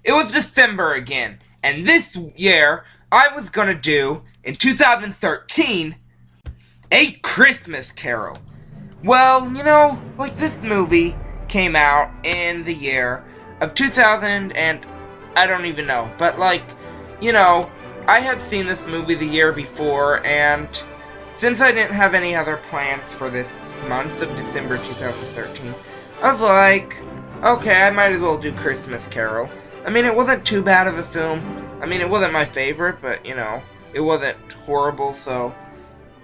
it was December again, and this year I was gonna do, in 2013, A Christmas Carol. Well, like this movie came out in the year of 2000 and I don't even know, but I had seen this movie the year before, and since I didn't have any other plans for this month of December 2013, I was like, okay, I might as well do Christmas Carol. I mean, it wasn't too bad of a film. I mean, it wasn't my favorite, but, it wasn't horrible, so,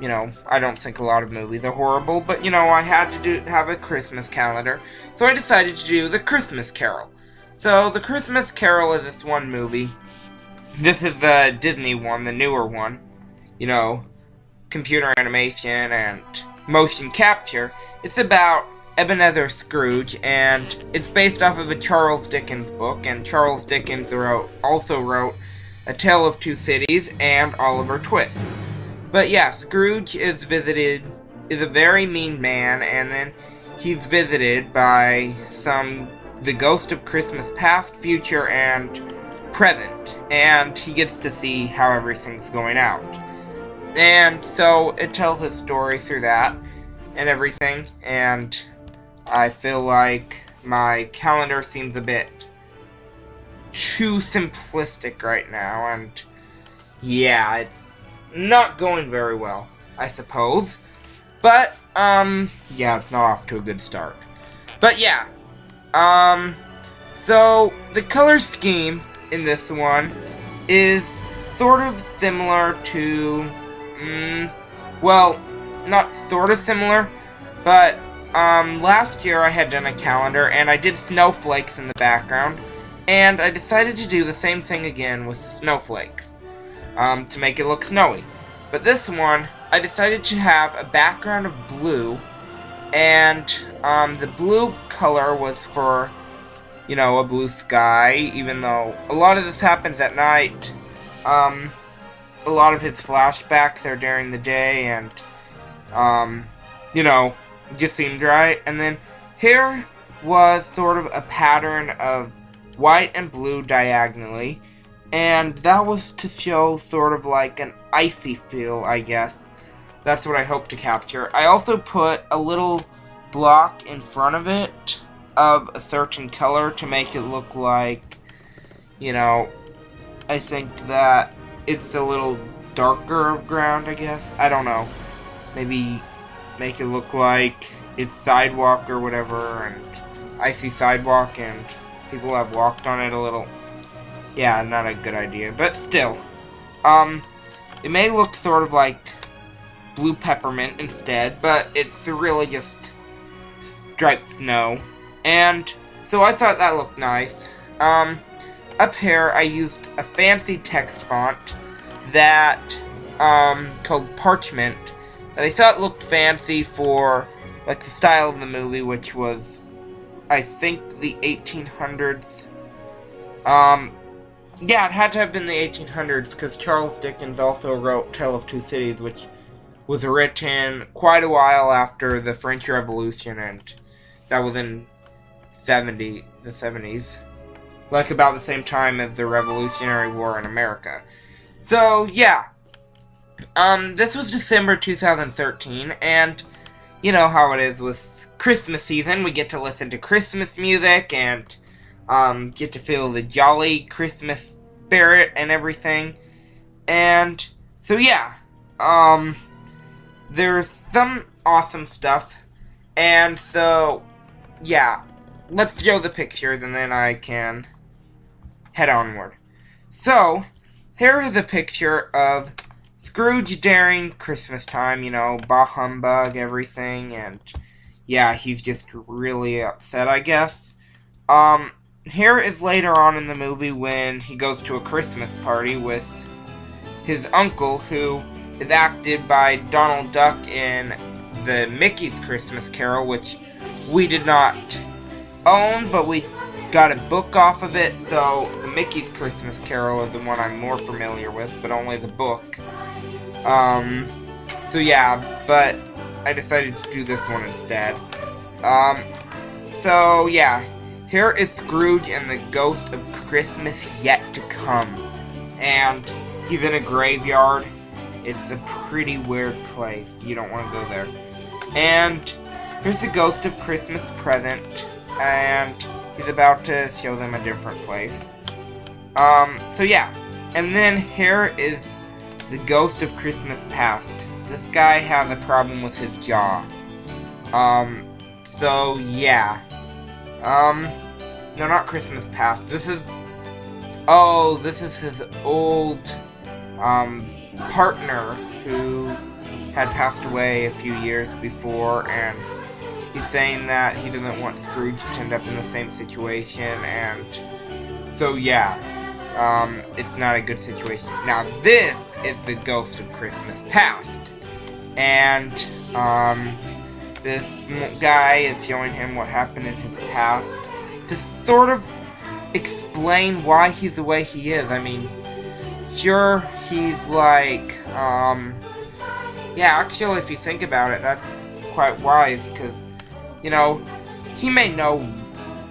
I don't think a lot of movies are horrible, but, I had to have a Christmas calendar, so I decided to do The Christmas Carol. So, The Christmas Carol is this one movie. This is the Disney one, the newer one. Computer animation and motion capture. It's about Ebenezer Scrooge, and it's based off of a Charles Dickens book, and Charles Dickens also wrote A Tale of Two Cities and Oliver Twist. But yeah, Scrooge is a very mean man, and then he's visited by the ghost of Christmas past, future, and present, and he gets to see how everything's going out. And so it tells his story through that and everything, and I feel like my calendar seems a bit too simplistic right now, and yeah, it's not going very well, I suppose. But, yeah, it's not off to a good start. But yeah, so the color scheme in this one is sort of similar to, well, not sort of similar, but, last year I had done a calendar, and I did snowflakes in the background, and I decided to do the same thing again with the snowflakes, to make it look snowy. But this one, I decided to have a background of blue, and, the blue color was for, a blue sky, even though a lot of this happens at night. A lot of his flashbacks are during the day, and, just seemed right. And then here was sort of a pattern of white and blue diagonally, and that was to show sort of like an icy feel, I guess. That's what I hope to capture. I also put a little block in front of it of a certain color to make it look like, I think that it's a little darker of ground, I guess. I don't know. Maybe make it look like it's sidewalk or whatever, and icy sidewalk, and people have walked on it a little. Yeah, not a good idea, but still. It may look sort of like blue peppermint instead, but it's really just striped snow. And so I thought that looked nice. Up here I used a fancy text font that, called Parchment, that I thought looked fancy for, like, the style of the movie, which was, I think, the 1800s. Yeah, it had to have been the 1800s, because Charles Dickens also wrote Tale of Two Cities, which was written quite a while after the French Revolution, and that was in the 70s. Like, about the same time as the Revolutionary War in America. So, yeah. This was December 2013, and you know how it is with Christmas season. We get to listen to Christmas music, and, get to feel the jolly Christmas spirit and everything. And, so yeah. There's some awesome stuff. And so, yeah. Let's show the pictures, and then I can head onward. So, here is a picture of Scrooge during Christmas time, bah humbug, everything, and yeah, he's just really upset, I guess. Here is later on in the movie when he goes to a Christmas party with his uncle, who is acted by Donald Duck in the Mickey's Christmas Carol, which we did not own, but we got a book off of it, so the Mickey's Christmas Carol is the one I'm more familiar with, but only the book. So yeah, but I decided to do this one instead. So yeah, here is Scrooge and the Ghost of Christmas Yet to Come. And he's in a graveyard. It's a pretty weird place. You don't want to go there. And here's the Ghost of Christmas Present. And he's about to show them a different place. So yeah. And then here is the Ghost of Christmas Past. This guy has a problem with his jaw. So yeah. No, not Christmas Past. This is his old, partner who had passed away a few years before, and he's saying that he doesn't want Scrooge to end up in the same situation, and so yeah, it's not a good situation. Now this is the Ghost of Christmas Past, and, this guy is showing him what happened in his past to sort of explain why he's the way he is. I mean, sure, he's like, yeah, actually, if you think about it, that's quite wise, because, you know, he may know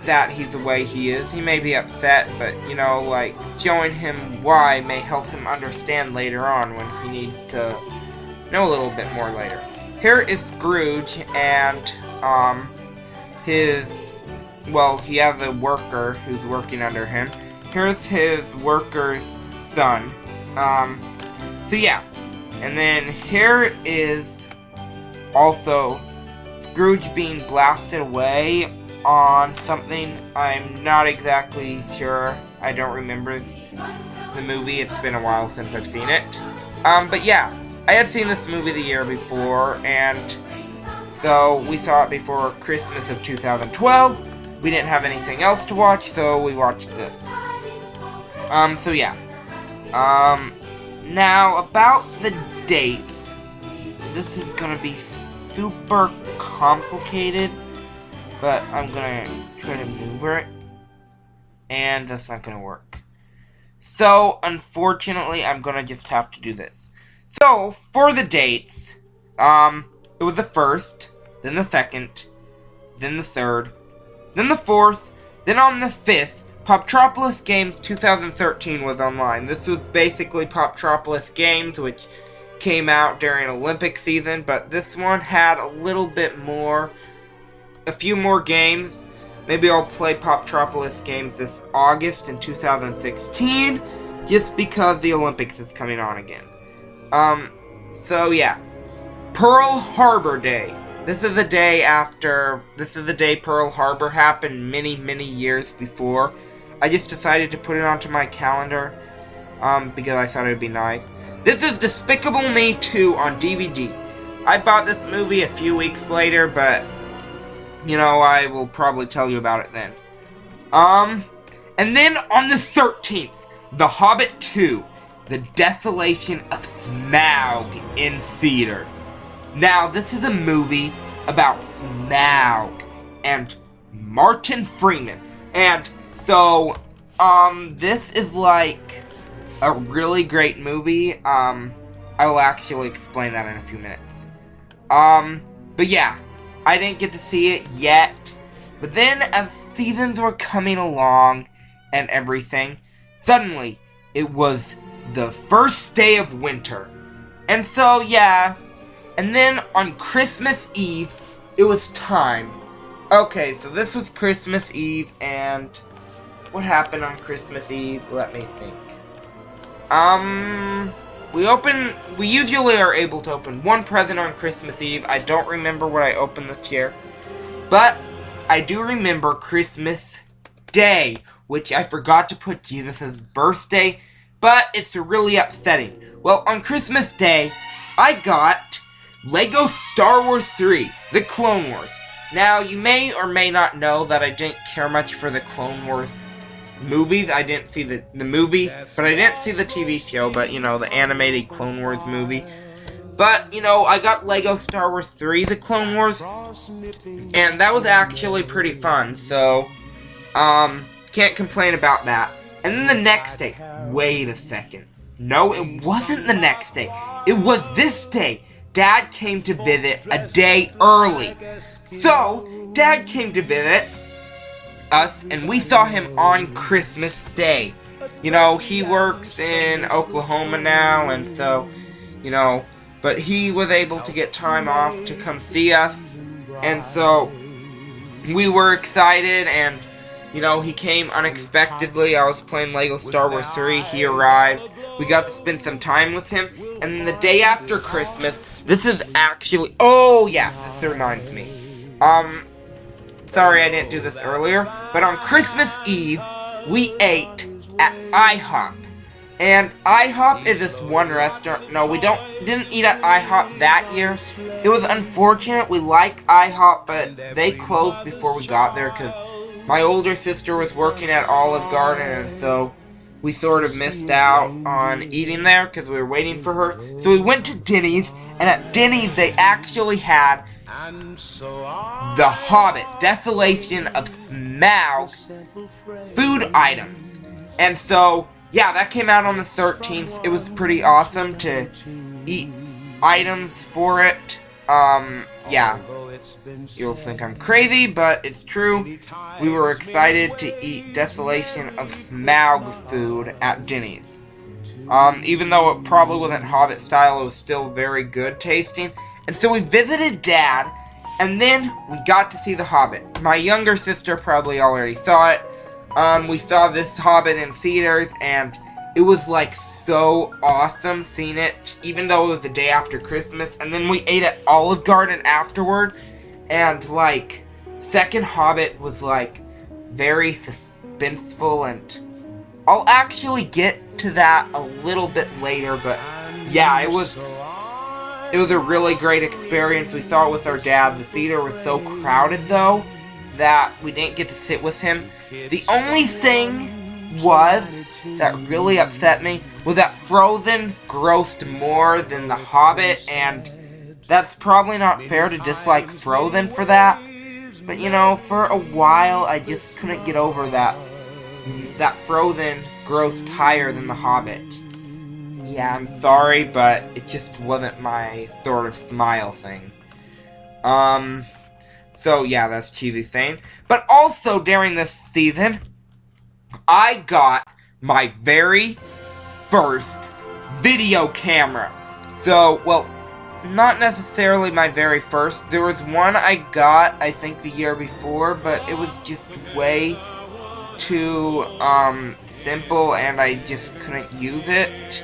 that he's the way he is. He may be upset, but, you know, like, showing him why may help him understand later on when he needs to know a little bit more later. Here is Scrooge, and, he has a worker who's working under him. Here's his worker's son. So yeah. And then here is also Scrooge being blasted away on something. I'm not exactly sure. I don't remember the movie. It's been a while since I've seen it. But yeah. I had seen this movie the year before, and so we saw it before Christmas of 2012. We didn't have anything else to watch, so we watched this. So yeah. Now, about the dates. This is gonna be super complicated, but I'm gonna try to maneuver it, and that's not gonna work. So, unfortunately, I'm gonna just have to do this. So, for the dates, it was the 1st, then the 2nd, then the 3rd, then the 4th, then on the 5th, Poptropolis Games 2013 was online. This was basically Poptropolis Games, which came out during Olympic season, but this one had a little bit more, a few more games. Maybe I'll play Poptropolis Games this August in 2016, just because the Olympics is coming on again. So yeah. Pearl Harbor Day. This is the day Pearl Harbor happened many years before. I just decided to put it onto my calendar, because I thought it would be nice. This is Despicable Me 2 on DVD. I bought this movie a few weeks later, but, you know, I will probably tell you about it then. And then on the 13th, The Hobbit 2. The Desolation of Smaug in theaters. Now, this is a movie about Smaug and Martin Freeman. And so, this is like a really great movie. I will actually explain that in a few minutes. But yeah, I didn't get to see it yet. But then, as seasons were coming along and everything, suddenly, it was the first day of winter. And so, yeah. And then on Christmas Eve, it was time. Okay, so this was Christmas Eve, and what happened on Christmas Eve? Let me think. We usually are able to open one present on Christmas Eve. I don't remember what I opened this year. But I do remember Christmas Day, which I forgot to put Jesus' birthday. But it's really upsetting. Well, on Christmas Day, I got Lego Star Wars 3, The Clone Wars. Now, you may or may not know that I didn't care much for the Clone Wars movies. I didn't see the movie, but I didn't see the TV show, but, you know, the animated Clone Wars movie. But, you know, I got Lego Star Wars 3, The Clone Wars, and that was actually pretty fun, so, can't complain about that. And then the next day, wait a second. No, it wasn't the next day. It was this day. Dad came to visit a day early. So, Dad came to visit, us, and we saw him on Christmas Day. You know, he works in Oklahoma now, and so, you know, but he was able to get time off to come see us, and so we were excited, and, you know, he came unexpectedly. I was playing LEGO Star Wars 3, he arrived, we got to spend some time with him, and then the day after Christmas, this is actually, oh yeah, this reminds me, sorry I didn't do this earlier, but on Christmas Eve, we ate at IHOP. And IHOP is this one restaurant. No, we didn't eat at IHOP that year. It was unfortunate. We like IHOP, but they closed before we got there because my older sister was working at Olive Garden, and so we sort of missed out on eating there because we were waiting for her. So we went to Denny's, and at Denny's they actually had The Hobbit, Desolation of Smaug food items. And so, yeah, that came out on the 13th. It was pretty awesome to eat items for it. Yeah. You'll think I'm crazy, but it's true. We were excited to eat Desolation of Smaug food at Denny's. Even though it probably wasn't Hobbit style, it was still very good tasting. And so we visited Dad, and then we got to see The Hobbit. My younger sister probably already saw it. We saw this Hobbit in theaters, and it was, like, so awesome seeing it, even though it was the day after Christmas. And then we ate at Olive Garden afterward, and, like, second Hobbit was, like, very suspenseful, and I'll actually get to that a little bit later, but, yeah, it was a really great experience. We saw it with our dad. The theater was so crowded, though, that we didn't get to sit with him. The only thing that really upset me was that Frozen grossed more than The Hobbit, and that's probably not fair to dislike Frozen for that. But, you know, for a while, I just couldn't get over that Frozen grossed higher than The Hobbit. Yeah, I'm sorry, but it just wasn't my sort of smile thing. So, yeah, that's cheesy saying. But also, during this season, I got my very first video camera. So, well, not necessarily my very first. There was one I got, I think, the year before, but it was just way too, simple, and I just couldn't use it.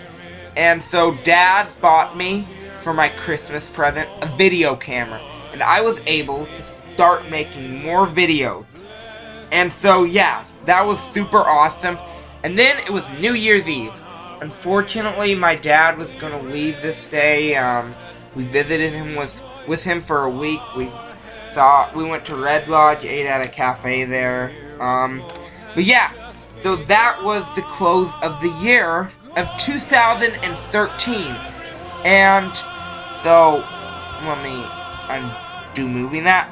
And so, Dad bought me, for my Christmas present, a video camera. And I was able to start making more videos. And so, yeah, that was super awesome. And then it was New Year's Eve. Unfortunately, my dad was going to leave this day. We visited him with him for a week. We went to Red Lodge, ate at a cafe there. But yeah, so that was the close of the year of 2013. And so, let me undo moving that.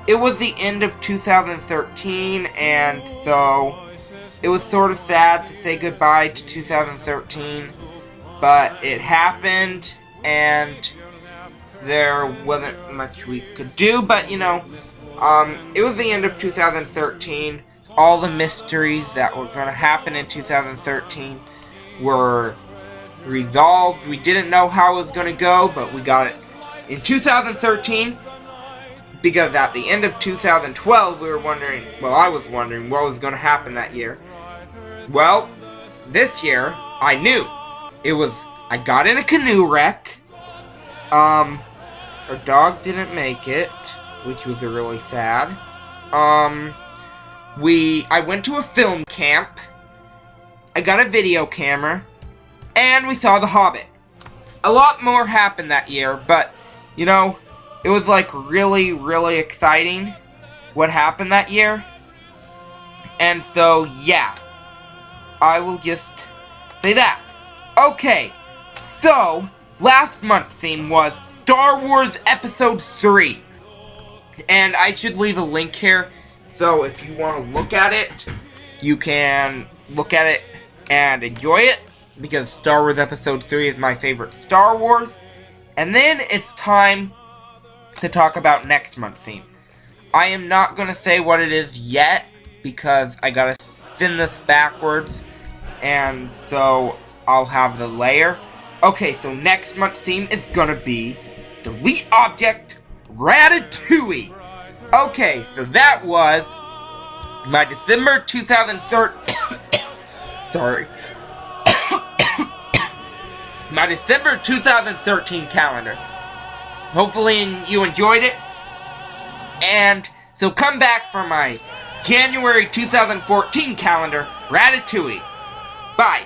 It was the end of 2013, and so it was sort of sad to say goodbye to 2013, but it happened, and there wasn't much we could do, but, you know, it was the end of 2013. All the mysteries that were going to happen in 2013 were resolved. We didn't know how it was going to go, but we got it in 2013, because at the end of 2012, we were wondering, well, I was wondering what was going to happen that year. Well, this year, I knew. I got in a canoe wreck. Our dog didn't make it, which was really sad. I went to a film camp. I got a video camera. And we saw The Hobbit. A lot more happened that year, but, you know, it was, like, really, really exciting what happened that year. And so, yeah. I will just say that. Okay, so, last month's theme was Star Wars Episode 3. And I should leave a link here, so if you want to look at it, you can look at it and enjoy it, because Star Wars Episode 3 is my favorite Star Wars. And then it's time to talk about next month's theme. I am not going to say what it is yet, because I gotta spin this backwards, and so I'll have the layer. Okay, so next month's theme is gonna be Delete Object Ratatouille. Okay, so that was my December 2013 sorry. My December 2013 calendar. Hopefully you enjoyed it. And so come back for my January 2014 calendar, Ratatouille. Bye.